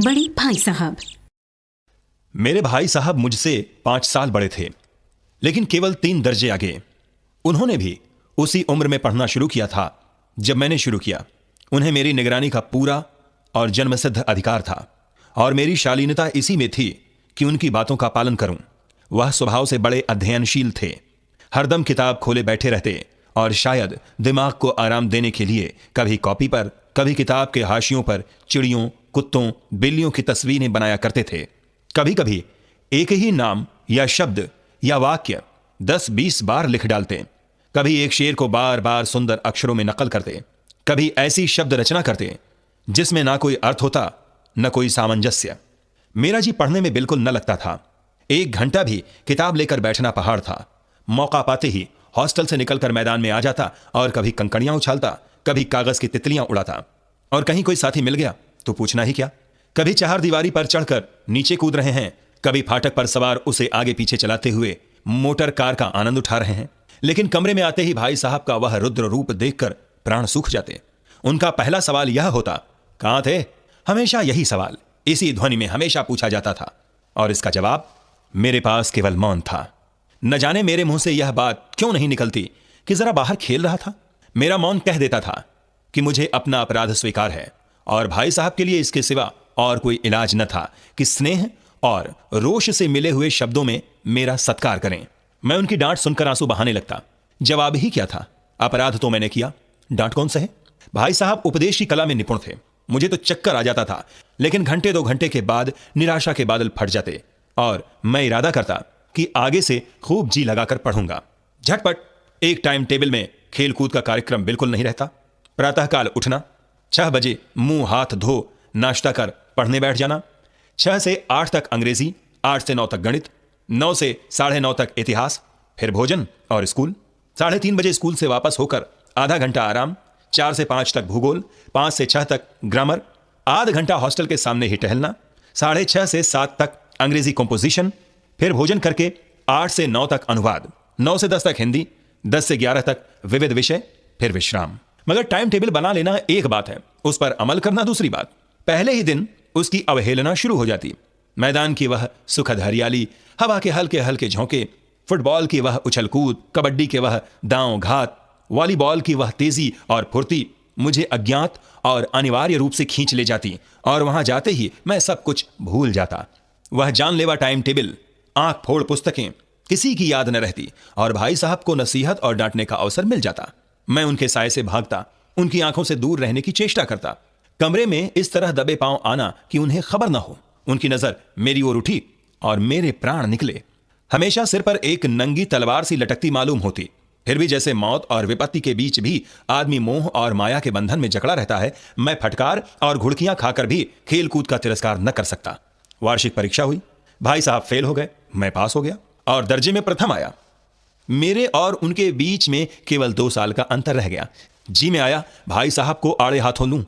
बड़े भाई साहब। मेरे भाई साहब मुझसे 5 साल बड़े थे, लेकिन केवल 3 दर्जे आगे। उन्होंने भी उसी उम्र में पढ़ना शुरू किया था जब मैंने शुरू किया। उन्हें मेरी निगरानी का पूरा और जन्मसिद्ध अधिकार था, और मेरी शालीनता इसी में थी कि उनकी बातों का पालन करूं। वह स्वभाव से बड़े अध्ययनशील थे, हरदम किताब खोले बैठे रहते, और शायद दिमाग को आराम देने के लिए कभी कॉपी पर, कभी किताब के हाशियों पर चिड़ियों, कुत्तों, बिल्लियों की तस्वीरें बनाया करते थे। कभी कभी एक ही नाम या शब्द या वाक्य 10-20 बार लिख डालते। कभी एक शेर को बार बार सुंदर अक्षरों में नकल करते। कभी ऐसी शब्द रचना करते जिसमें ना कोई अर्थ होता, न कोई सामंजस्य। मेरा जी पढ़ने में बिल्कुल न लगता था। 1 घंटा भी किताब लेकर बैठना पहाड़ था। मौका पाते ही हॉस्टल से निकलकर मैदान में आ जाता, और कभी कंकड़ियां उछालता, कभी कागज की तितलियां उड़ाता। और कहीं कोई साथी मिल गया तो पूछना ही क्या। कभी चहारदीवारी पर चढ़कर नीचे कूद रहे हैं, कभी फाटक पर सवार उसे आगे पीछे चलाते हुए मोटर कार का आनंद उठा रहे हैं। लेकिन कमरे में आते ही भाई साहब का वह रुद्र रूप देखकर प्राण सूख जाते। उनका पहला सवाल यह होता, कहां थे? हमेशा यही सवाल इसी ध्वनि में हमेशा पूछा जाता था, और इसका जवाब मेरे पास केवल मौन था। न जाने मेरे मुंह से यह बात क्यों नहीं निकलती कि जरा बाहर खेल रहा था। मेरा मौन कह देता था कि मुझे अपना अपराध स्वीकार है, और भाई साहब के लिए इसके सिवा और कोई इलाज न था कि स्नेह और रोष से मिले हुए शब्दों में मेरा सत्कार करें। मैं उनकी डांट सुनकर आंसू बहाने लगता। जवाब ही क्या था? अपराध तो मैंने किया, डांट कौन सहे? भाई साहब उपदेश की कला में निपुण थे। मुझे तो चक्कर आ जाता था, लेकिन घंटे 2 घंटे के बाद निराशा के बादल फट जाते, और मैं इरादा करता कि आगे से खूब जी लगाकर पढ़ूंगा। झटपट एक टाइम टेबल में खेल कूद का कार्यक्रम बिल्कुल नहीं रहता। प्रातःकाल उठना, 6 बजे मुंह हाथ धो नाश्ता कर पढ़ने बैठ जाना। 6 से 8 तक अंग्रेजी, 8 से 9 तक गणित, 9 से 9:30 तक इतिहास, फिर भोजन और स्कूल। 3:30 बजे स्कूल से वापस होकर आधा घंटा आराम। 4 से 5 तक भूगोल, 5 से 6 तक ग्रामर, आधा घंटा हॉस्टल के सामने ही टहलना। 6:30 से 7 तक अंग्रेजी कंपोजिशन, फिर भोजन करके 8 से 9 तक अनुवाद, 9 से 10 तक हिंदी, 10 से 11 तक विविध विषय, फिर विश्राम। मगर टाइम टेबल बना लेना एक बात है, उस पर अमल करना दूसरी बात। पहले ही दिन उसकी अवहेलना शुरू हो जाती। मैदान की वह सुखद हरियाली, हवा के हल्के हल्के झोंके, फुटबॉल की वह उछल कूद, कबड्डी के वह दांव घात, वॉलीबॉल की वह तेजी और फुर्ती मुझे अज्ञात और अनिवार्य रूप से खींच ले जाती, और वहां जाते ही मैं सब कुछ भूल जाता। वह जानलेवा टाइम टेबल, आंख फोड़ पुस्तकें, किसी की याद न रहती, और भाई साहब को नसीहत और डांटने का अवसर मिल जाता। मैं उनके साए से भागता, उनकी आंखों से दूर रहने की चेष्टा करता। कमरे में इस तरह दबे पांव आना कि उन्हें खबर न हो। उनकी नजर मेरी ओर उठी और मेरे प्राण निकले। हमेशा सिर पर एक नंगी तलवार सी लटकती मालूम होती, फिर भी जैसे मौत और विपत्ति के बीच भी आदमी मोह और माया के बंधन में जकड़ा रहता है। मैं फटकार और घुड़कियां खाकर भी खेल कूद का तिरस्कार न कर सकता। वार्षिक परीक्षा हुई, भाई साहब फेल हो गए, मैं पास हो गया और दर्जे में प्रथम आया। मेरे और उनके बीच में केवल 2 साल का अंतर रह गया। जी में आया भाई साहब को आड़े हाथों लूं।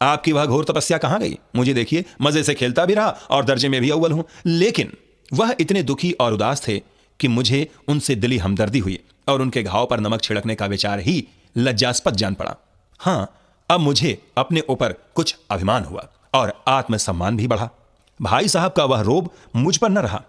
आपकी वह घोर तपस्या कहां गई? मुझे देखिए, मजे से खेलता भी रहा और दर्जे में भी अव्वल हूं। लेकिन वह इतने दुखी और उदास थे कि मुझे उनसे दिली हमदर्दी हुई, और उनके घाव पर नमक छिड़कने का विचार ही लज्जास्पद जान पड़ा। हां, अब मुझे अपने ऊपर कुछ अभिमान हुआ और आत्मसम्मान भी बढ़ा। भाई साहब का वह रोब मुझ पर न रहा।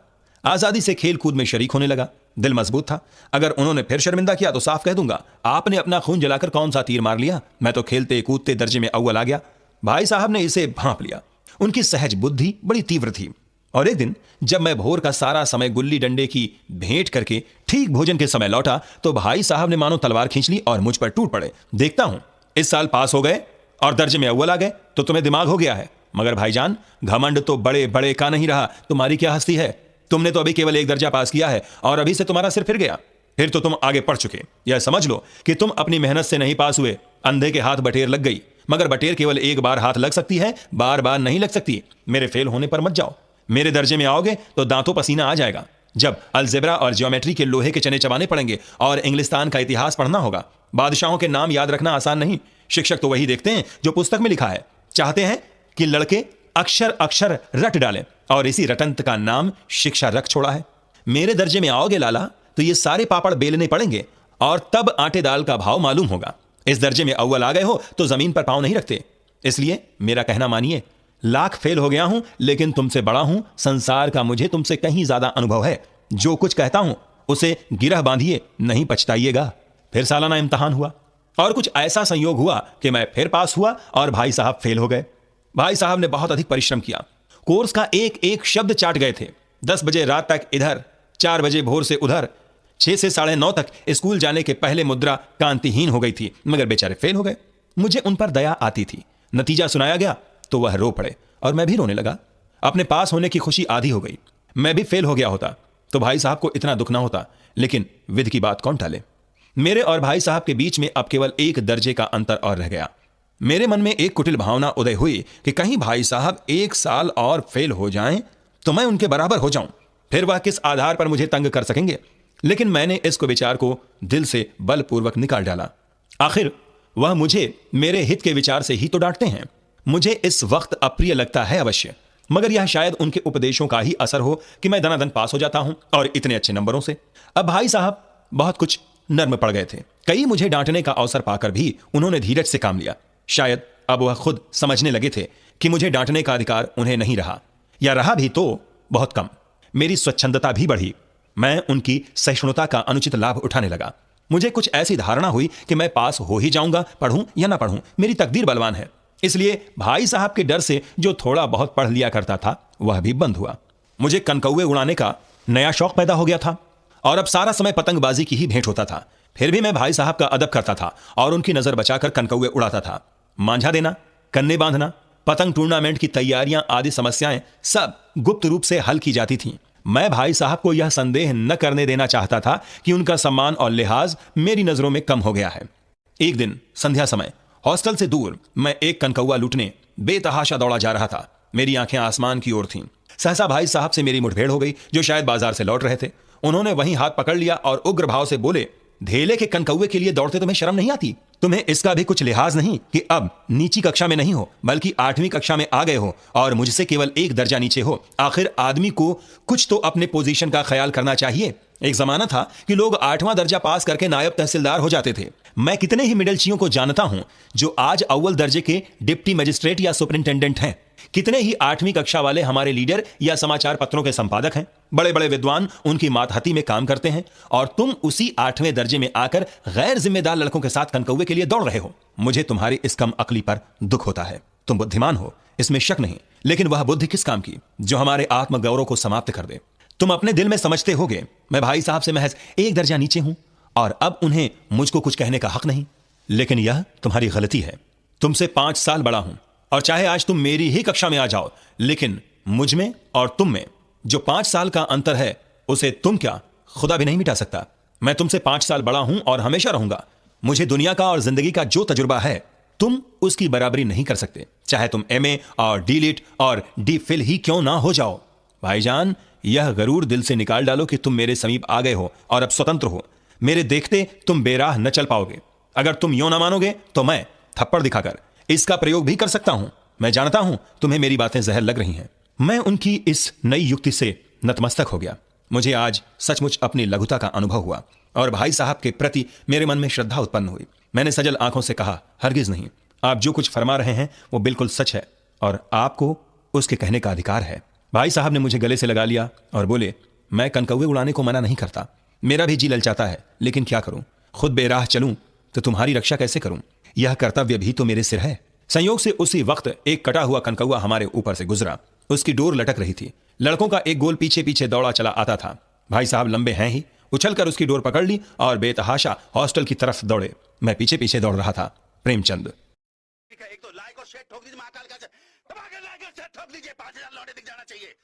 आजादी से खेल कूद में शरीक होने लगा। दिल मजबूत था। अगर उन्होंने फिर शर्मिंदा किया तो साफ कह दूंगा, आपने अपना खून जलाकर कौन सा तीर मार लिया? मैं तो खेलते कूदते दर्जे में अव्वल आ गया। भाई साहब ने इसे भांप लिया। उनकी सहज बुद्धि बड़ी तीव्र थी। और एक दिन जब मैं भोर का सारा समय गुल्ली डंडे की भेंट करके ठीक भोजन के समय लौटा, तो भाई साहब ने मानो तलवार खींच ली और मुझ पर टूट पड़े। देखता हूं इस साल पास हो गए और दर्जे में अव्वल आ गए तो तुम्हें दिमाग हो गया है, मगर भाईजान घमंड तो बड़े बड़े का नहीं रहा। तुम्हारी क्या हस्ती है? तुमने तो अभी केवल 1 दर्जा पास किया है और अभी से तुम्हारा सिर फिर गया। फिर तो तुम आगे पढ़ चुके। यह समझ लो कि तुम अपनी मेहनत से नहीं पास हुए। अंधे के हाथ बटेर लग गई, मगर बटेर केवल एक बार हाथ लग सकती है, बार बार नहीं लग सकती। मेरे फेल होने पर मत जाओ। मेरे दर्जे में आओगे तो दांतों पसीना आ जाएगा। जब अलजेब्रा और ज्योमेट्री के लोहे के चने चबाने पड़ेंगे और इंग्लिस्तान का इतिहास पढ़ना होगा। बादशाहों के नाम याद रखना आसान नहीं। शिक्षक तो वही देखते हैं जो पुस्तक में लिखा है। चाहते हैं कि लड़के अक्षर अक्षर रट डालें, और इसी रटंत का नाम शिक्षा रख छोड़ा है। मेरे दर्जे में आओगे लाला तो ये सारे पापड़ बेलने पड़ेंगे, और तब आटे दाल का भाव मालूम होगा। इस दर्जे में अव्वल आ गए हो तो जमीन पर पांव नहीं रखते। इसलिए मेरा कहना मानिए, लाख फेल हो गया हूं, लेकिन तुमसे बड़ा हूं। संसार का मुझे तुमसे कहीं ज्यादा अनुभव है। जो कुछ कहता हूं उसे गिरह बांधिए, नहीं पछताइएगा। फिर सालाना इम्तहान हुआ और कुछ ऐसा संयोग हुआ कि मैं फिर पास हुआ और भाई साहब फेल हो गए। भाई साहब ने बहुत अधिक परिश्रम किया, कोर्स का एक एक शब्द चाट गए थे। 10 बजे रात तक इधर, 4 बजे भोर से उधर, 6 से 9:30 तक स्कूल जाने के पहले मुद्रा कांतिहीन हो गई थी, मगर बेचारे फेल हो गए। मुझे उन पर दया आती थी। नतीजा सुनाया गया तो वह रो पड़े और मैं भी रोने लगा। अपने पास होने की खुशी आधी हो गई। मैं भी फेल हो गया होता तो भाई साहब को इतना दुख ना होता, लेकिन विधि की बात कौन टाले। मेरे और भाई साहब के बीच में अब केवल 1 दर्जे का अंतर और रह गया। मेरे मन में एक कुटिल भावना उदय हुई कि कहीं भाई साहब 1 साल और फेल हो जाएं तो मैं उनके बराबर हो जाऊं, फिर वह किस आधार पर मुझे तंग कर सकेंगे। लेकिन मैंने इस विचार को दिल से बलपूर्वक निकाल डाला। आखिर वह मुझे मेरे हित के विचार से ही तो डांटते हैं। मुझे इस वक्त अप्रिय लगता है अवश्य, मगर यह शायद उनके उपदेशों का ही असर हो कि मैं दनादन पास हो जाता हूं, और इतने अच्छे नंबरों से। अब भाई साहब बहुत कुछ नर्म पड़ गए थे। कई मुझे डांटने का अवसर पाकर भी उन्होंने धीरज से काम लिया। शायद अब वह खुद समझने लगे थे कि मुझे डांटने का अधिकार उन्हें नहीं रहा, या रहा भी तो बहुत कम। मेरी स्वच्छंदता भी बढ़ी। मैं उनकी सहिष्णुता का अनुचित लाभ उठाने लगा। मुझे कुछ ऐसी धारणा हुई कि मैं पास हो ही जाऊंगा, पढ़ूं या ना पढ़ूं, मेरी तकदीर बलवान है। इसलिए भाई साहब के डर से जो थोड़ा बहुत पढ़ लिया करता था वह भी बंद हुआ। मुझे कनकौवे उड़ाने का नया शौक पैदा हो गया था और अब सारा समय पतंगबाजी की ही भेंट होता था। फिर भी मैं भाई साहब का अदब करता था और उनकी नजर बचाकर कनकौवे उड़ाता था। मांझा देना, कन्ने बांधना, पतंग टूर्नामेंट की तैयारियां आदि समस्याएं सब गुप्त रूप से हल की जाती थीं। मैं भाई साहब को यह संदेह न करने देना चाहता था कि उनका सम्मान और लिहाज मेरी नजरों में कम हो गया है। एक दिन संध्या समय हॉस्टल से दूर मैं एक कनकौवा लूटने बेतहाशा दौड़ा जा रहा था। मेरी आंखें आसमान की ओर थीं। सहसा भाई साहब से मेरी मुठभेड़ हो गई, जो शायद बाजार से लौट रहे थे। उन्होंने वहीं हाथ पकड़ लिया और उग्र भाव से बोले, धेले के कनकौवे के लिए दौड़ते तुम्हें शर्म नहीं आती? तुम्हें इसका भी कुछ लिहाज नहीं कि अब नीची कक्षा में नहीं हो, बल्कि 8वीं कक्षा में आ गए हो और मुझसे केवल 1 दर्जा नीचे हो। आखिर आदमी को कुछ तो अपने पोजीशन का ख्याल करना चाहिए। एक जमाना था कि लोग 8वां दर्जा पास करके नायब तहसीलदार हो जाते थे। मैं कितने ही मिडलचियों को जानता हूं जो आज अव्वल दर्जे के डिप्टी मजिस्ट्रेट या सुपरिंटेंडेंट हैं। कितने ही 8वीं कक्षा वाले हमारे लीडर या समाचार पत्रों के संपादक हैं। बड़े बड़े विद्वान उनकी मातहती में काम करते हैं और तुम उसी 8वें दर्जे में आकर गैर जिम्मेदार लड़कों के साथ कनकौवे के लिए दौड़ रहे हो। मुझे तुम्हारी इस कम अकली पर दुख होता है। तुम बुद्धिमान हो, इसमें शक नहीं, लेकिन वह बुद्धि किस काम की जो हमारे आत्मगौरव को समाप्त कर दे। तुम अपने दिल में समझते होगे मैं भाई साहब से महज 1 दर्जा नीचे हूं और अब उन्हें मुझको कुछ कहने का हक नहीं। लेकिन यह तुम्हारी गलती है। तुमसे 5 साल बड़ा हूं और चाहे आज तुम मेरी ही कक्षा में आ जाओ, लेकिन मुझ में और तुम में जो 5 साल का अंतर है उसे तुम क्या खुदा भी नहीं मिटा सकता। मैं तुमसे 5 साल बड़ा हूं और हमेशा रहूंगा। मुझे दुनिया का और जिंदगी का जो तजुर्बा है तुम उसकी बराबरी नहीं कर सकते, चाहे तुम MA और D.Litt और D.Phil ही क्यों ना हो जाओ। भाईजान, यह गरूर दिल से निकाल डालो कि तुम मेरे समीप आ गए हो और अब स्वतंत्र हो। मेरे देखते तुम बेराह न चल पाओगे। अगर तुम यूं ना मानोगे तो मैं थप्पड़ दिखाकर इसका प्रयोग भी कर सकता हूं। मैं जानता हूं तुम्हें मेरी बातें जहर लग रही हैं। मैं उनकी इस नई युक्ति से नतमस्तक हो गया। मुझे आज सचमुच अपनी लघुता का अनुभव हुआ और भाई साहब के प्रति मेरे मन में श्रद्धा उत्पन्न हुई। मैंने सजल आंखों से कहा, हरगिज नहीं, आप जो कुछ फरमा रहे हैं वो बिल्कुल सच है और आपको उसके कहने का अधिकार है। भाई साहब ने मुझे गले से लगा लिया और बोले, मैं कनकौवे उड़ाने को मना नहीं करता, मेरा भी जी ललचाता है, लेकिन क्या करूं? खुद बेराह चलूं तो तुम्हारी रक्षा कैसे करूं? यह कर्तव्य भी तो मेरे सिर है। संयोग से उसी वक्त एक कटा हुआ कनकौवा हमारे ऊपर से गुजरा। उसकी डोर लटक रही थी। लड़कों का एक गोल पीछे पीछे दौड़ा चला आता था। भाई साहब लंबे हैं ही, उछलकर उसकी डोर पकड़ ली और बेतहाशा हॉस्टल की तरफ दौड़े। मैं पीछे पीछे दौड़ रहा था। प्रेमचंद। एक तो लाइक और शेयर ठोक दीजिए, महाकाल का ठोक दीजिए, 5000 लौटे दिख जाना चाहिए।